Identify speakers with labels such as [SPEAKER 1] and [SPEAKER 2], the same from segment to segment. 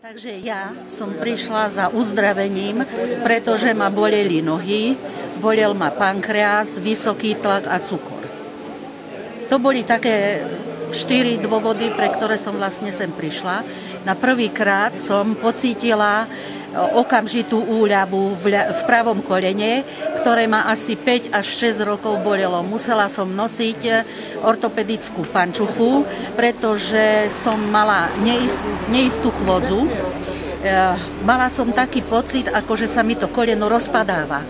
[SPEAKER 1] Takže ja som prišla za uzdravením, pretože ma boleli nohy, bolel ma pankreas, vysoký tlak a cukor. To boli také 4 dôvody, pre ktoré som vlastne sem prišla. Na prvýkrát som pocítila okamžitú úľavu v pravom kolene, ktoré ma asi 5 až 6 rokov bolelo. Musela som nosiť ortopedickú pančuchu, pretože som mala neistú chôdzu. Mala som taký pocit, ako že sa mi to koleno rozpadáva.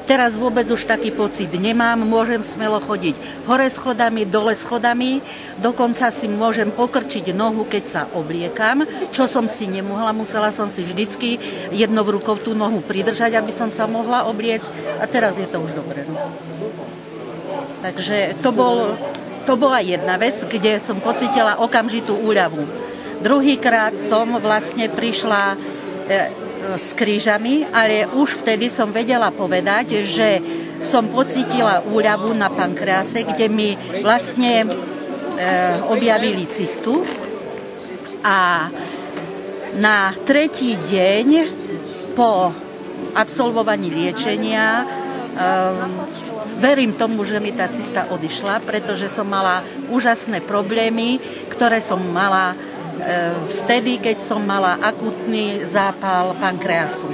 [SPEAKER 1] Teraz vôbec už taký pocit nemám, môžem smelo chodiť hore schodami, dole schodami, dokonca si môžem pokrčiť nohu, keď sa obliekam, čo som si nemohla, musela som si vždycky jednou rukou tú nohu pridržať, aby som sa mohla obliecť a teraz je to už dobre. No. Takže to bola jedna vec, kde som pocítila okamžitú úľavu. Druhýkrát som vlastne prišla s krížami, ale už vtedy som vedela povedať, že som pocítila úľavu na pankrease, kde mi vlastne objavili cystu a na 3. deň po absolvovaní liečenia verím tomu, že mi tá cysta odišla, pretože som mala úžasné problémy, ktoré som mala vtedy, keď som mala akútny zápal pankreasu.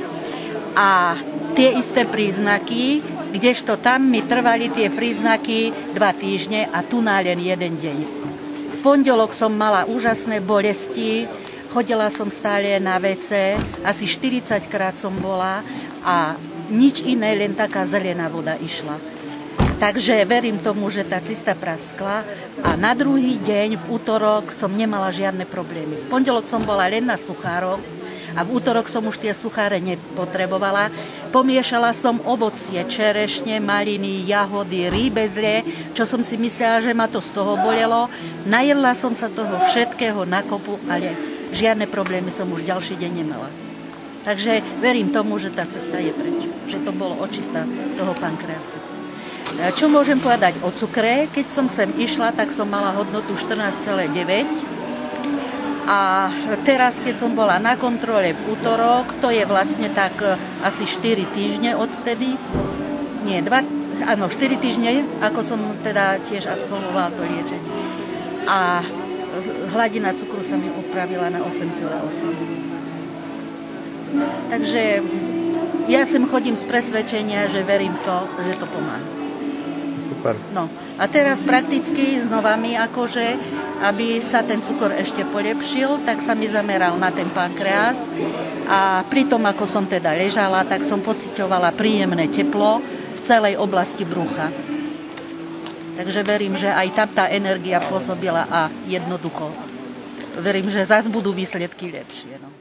[SPEAKER 1] A tie isté príznaky, kdežto tam mi trvali tie príznaky 2 týždne a tu na len 1 deň. V pondelok som mala úžasné bolesti, chodila som stále na WC, asi 40 krát som bola a nič iné, len taká zelená voda išla. Takže verím tomu, že tá cysta praskla a na druhý deň, v útorok, som nemala žiadne problémy. V pondelok som bola len na suchároch a v útorok som už tie sucháre nepotrebovala. Pomiešala som ovocie, čerešne, maliny, jahody, rýbezle, čo som si myslela, že ma to z toho bolelo. Najedla som sa toho všetkého na kopu, ale žiadne problémy som už ďalší deň nemala. Takže verím tomu, že tá cesta je preč, že to bolo očista toho pankreasu. Čo môžem povedať o cukre? Keď som sem išla, tak som mala hodnotu 14,9 a teraz, keď som bola na kontrole v útorok, to je vlastne tak asi 4 týždne odvtedy, nie, 4 týždne, ako som teda tiež absolvovala to liečenie. A hladina cukru sa mi upravila na 8,8. Takže ja sem chodím z presvedčenia, že verím v to, že to pomáha.
[SPEAKER 2] Super.
[SPEAKER 1] No a teraz prakticky znova mi akože, aby sa ten cukor ešte polepšil, tak sa mi zameral na ten pankreas a pri tom, ako som teda ležala, tak som pociťovala príjemné teplo v celej oblasti brucha. Takže verím, že aj tam tá energia pôsobila a jednoducho verím, že zas budú výsledky lepšie. No.